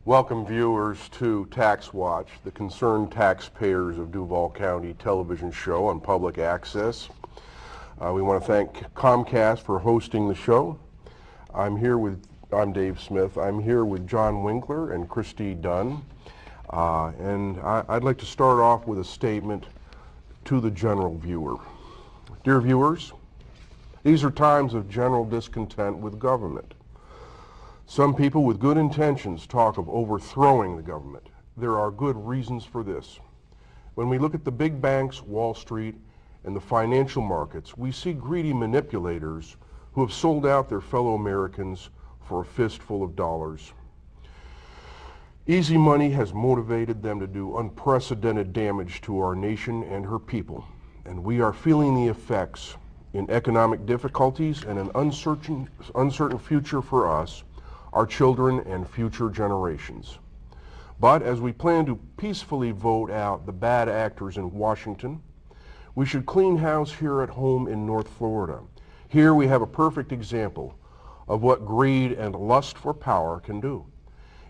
Welcome viewers to Tax Watch, the concerned taxpayers of Duval County television show on public access. We want to thank Comcast for hosting the show. I'm Dave Smith. I'm here with John Winkler and Kristi Dunn. And I'd like to start off with a statement to the general viewer. Dear viewers, these are times of general discontent with government. Some people with good intentions talk of overthrowing the government. There are good reasons for this. When we look at the big banks, Wall Street, and the financial markets, we see greedy manipulators who have sold out their fellow Americans for a fistful of dollars. Easy money has motivated them to do unprecedented damage to our nation and her people, and we are feeling the effects in economic difficulties and an uncertain future for us, our children, and future generations. But as we plan to peacefully vote out the bad actors in Washington, we should clean house here at home in North Florida. Here we have a perfect example of what greed and lust for power can do.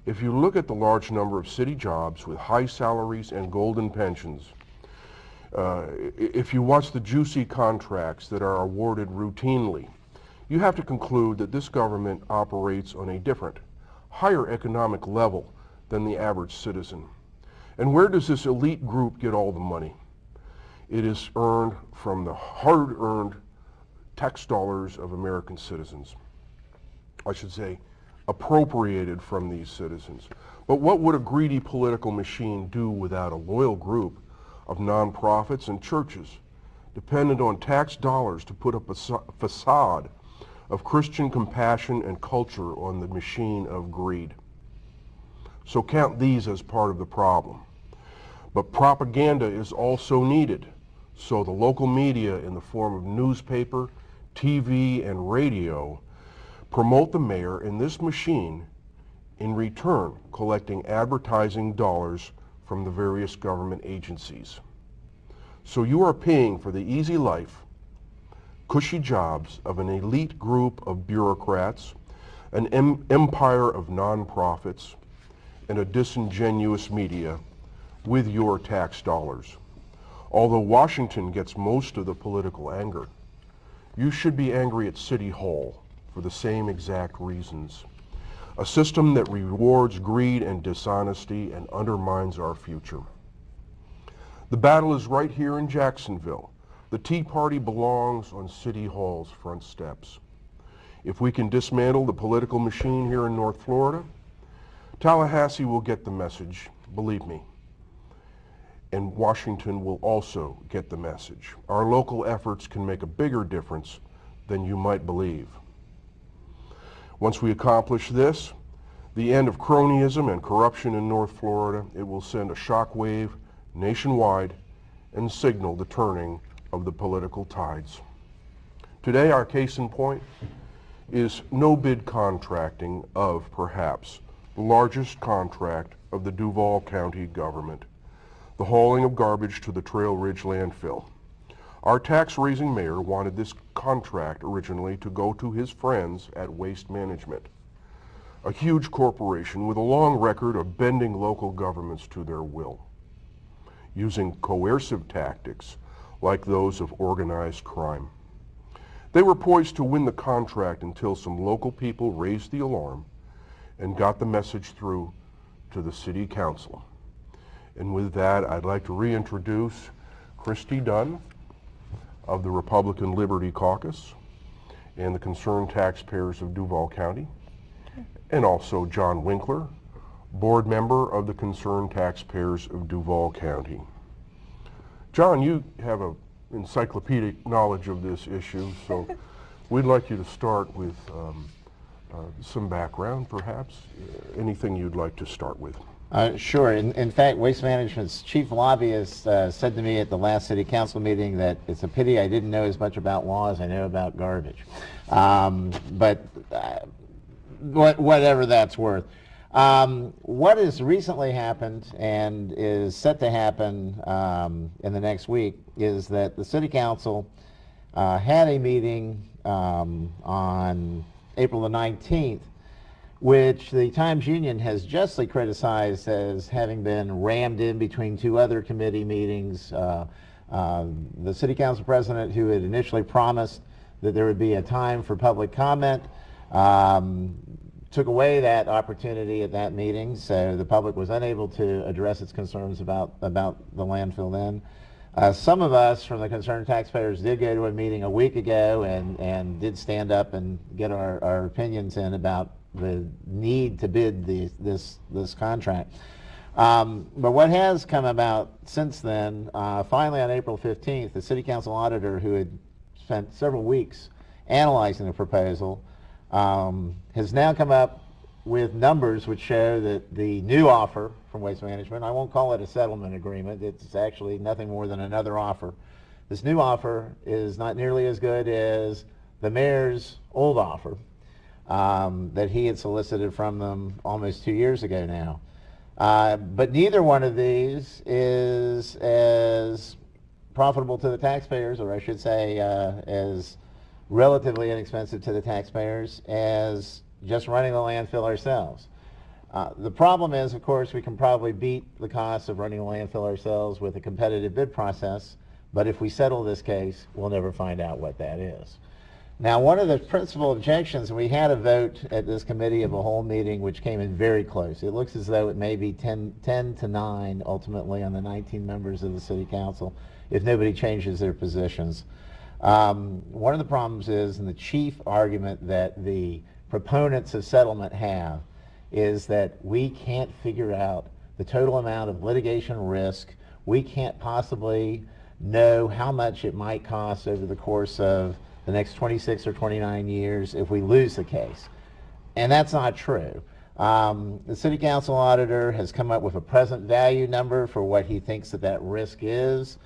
If you look at the large number of city jobs with high salaries and golden pensions, if you watch the juicy contracts that are awarded routinely, you have to conclude that this government operates on a different, higher economic level than the average citizen. And where does this elite group get all the money? It is earned from the hard-earned tax dollars of American citizens. I should say, appropriated from these citizens. But what would a greedy political machine do without a loyal group of nonprofits and churches dependent on tax dollars to put up a facade of Christian compassion and culture on the machine of greed? So count these as part of the problem. But propaganda is also needed. So the local media in the form of newspaper, TV, and radio promote the mayor in this machine, in return collecting advertising dollars from the various government agencies. So you are paying for the easy life, cushy jobs of an elite group of bureaucrats, an empire of nonprofits, and a disingenuous media with your tax dollars. Although Washington gets most of the political anger, you should be angry at City Hall for the same exact reasons. A system that rewards greed and dishonesty and undermines our future. The battle is right here in Jacksonville. The Tea Party belongs on City Hall's front steps. If we can dismantle the political machine here in North Florida, Tallahassee will get the message, believe me. And Washington will also get the message. Our local efforts can make a bigger difference than you might believe. Once we accomplish this, the end of cronyism and corruption in North Florida, it will send a shockwave nationwide and signal the turning of the political tides. Today, our case in point is no-bid contracting of perhaps the largest contract of the Duval County government, the hauling of garbage to the Trail Ridge landfill. Our tax-raising mayor wanted this contract originally to go to his friends at Waste Management, a huge corporation with a long record of bending local governments to their will, using coercive tactics like those of organized crime. They were poised to win the contract until some local people raised the alarm and got the message through to the city council. And with that, I'd like to reintroduce Kristi Dunn of the Republican Liberty Caucus and the concerned taxpayers of Duval County, and also John Winkler, board member of the concerned taxpayers of Duval County. John, you have an encyclopedic knowledge of this issue, so we'd like you to start with some background, perhaps. Anything you'd like to start with? Sure. In fact, Waste Management's chief lobbyist said to me at the last city council meeting that it's a pity I didn't know as much about law as I know about garbage. Whatever that's worth. What has recently happened and is set to happen in the next week is that the city council had a meeting on April the 19th which the Times Union has justly criticized as having been rammed in between two other committee meetings. The City Council President, who had initially promised that there would be a time for public comment, took away that opportunity at that meeting, so the public was unable to address its concerns about the landfill then. Some of us from the Concerned Taxpayers did go to a meeting a week ago and did stand up and get our opinions in about the need to bid this contract. But what has come about since then, finally on April 15th, the City Council auditor, who had spent several weeks analyzing the proposal, has now come up with numbers which show that the new offer from Waste Management, I won't call it a settlement agreement, it's actually nothing more than another offer. This new offer is not nearly as good as the mayor's old offer that he had solicited from them almost 2 years ago now. But neither one of these is as profitable to the taxpayers, or I should say as relatively inexpensive to the taxpayers as just running the landfill ourselves. The problem is, of course, we can probably beat the cost of running the landfill ourselves with a competitive bid process, but if we settle this case, we'll never find out what that is. Now, one of the principal objections, we had a vote at this committee of a whole meeting which came in very close. It looks as though it may be 10 to 9 ultimately on the 19 members of the City Council if nobody changes their positions. One of the problems is, and the chief argument that the proponents of settlement have, is that we can't figure out the total amount of litigation risk. We can't possibly know how much it might cost over the course of the next 26 or 29 years if we lose the case. And that's not true. The City Council auditor has come up with a present value number for what he thinks that risk is.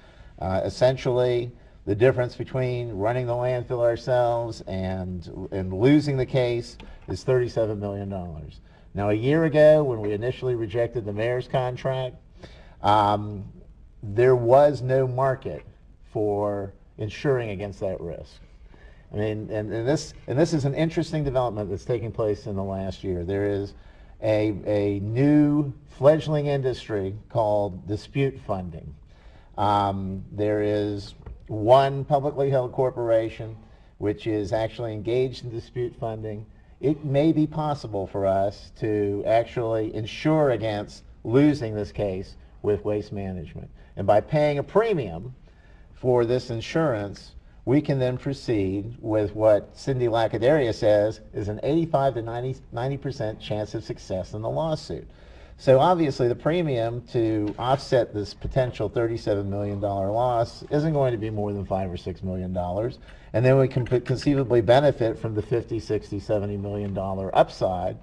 Essentially, the difference between running the landfill ourselves and losing the case is $37 million. Now, a year ago, when we initially rejected the mayor's contract, there was no market for insuring against that risk. I mean, and this is an interesting development that's taking place in the last year. There is a new fledgling industry called dispute funding. There is one publicly held corporation which is actually engaged in dispute funding. It may be possible for us to actually insure against losing this case with Waste Management. And by paying a premium for this insurance, we can then proceed with what Cindy Lacaderia says is an 85 to 90% chance of success in the lawsuit. So obviously the premium to offset this potential $37 million loss isn't going to be more than $5 or $6 million. And then we can conceivably benefit from the $50, $60, $70 million upside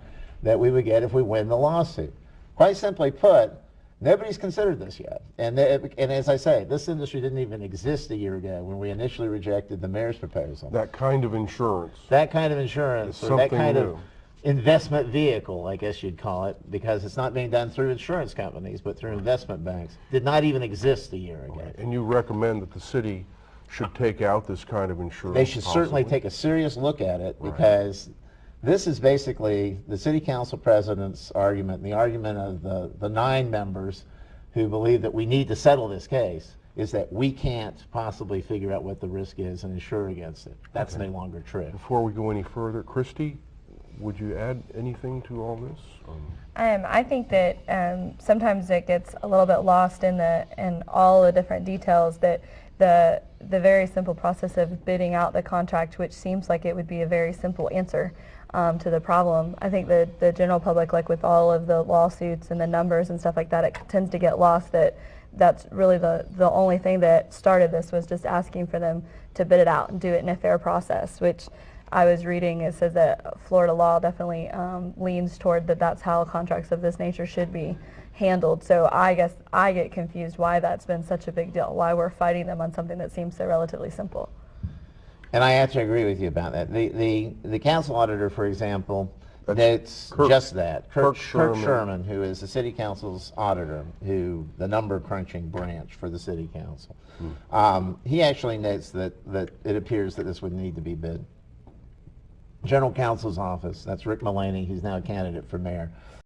that we would get if we win the lawsuit. Quite simply put, nobody's considered this yet. And as I say, this industry didn't even exist a year ago when we initially rejected the mayor's proposal. That kind of insurance. That kind of insurance, or that kind of investment vehicle, I guess you'd call it, because it's not being done through insurance companies, but through investment banks, did not even exist a year ago. Right. And you recommend that the city should take out this kind of insurance? They should certainly take a serious look at it, because this is basically the City Council President's argument, and the argument of the 9 members who believe that we need to settle this case, is that we can't possibly figure out what the risk is and insure against it. That's no longer true. Before we go any further, Kristi, would you add anything to all this? I think that sometimes it gets a little bit lost in all the different details, that the very simple process of bidding out the contract, which seems like it would be a very simple answer to the problem. I think that the general public, like with all of the lawsuits and the numbers and stuff like that, it tends to get lost that that's really the only thing that started this, was just asking for them to bid it out and do it in a fair process, which I was reading, it says that Florida law definitely leans toward that's how contracts of this nature should be handled. So I guess I get confused why that's been such a big deal, why we're fighting them on something that seems so relatively simple. And I have to agree with you about that. The council auditor, for example, notes just that. Kirk Sherman, who is the City Council's auditor, the number crunching branch for the City Council, he actually notes that it appears that this would need to be bid. General Counsel's office. That's Rick Mullaney. He's now a candidate for mayor.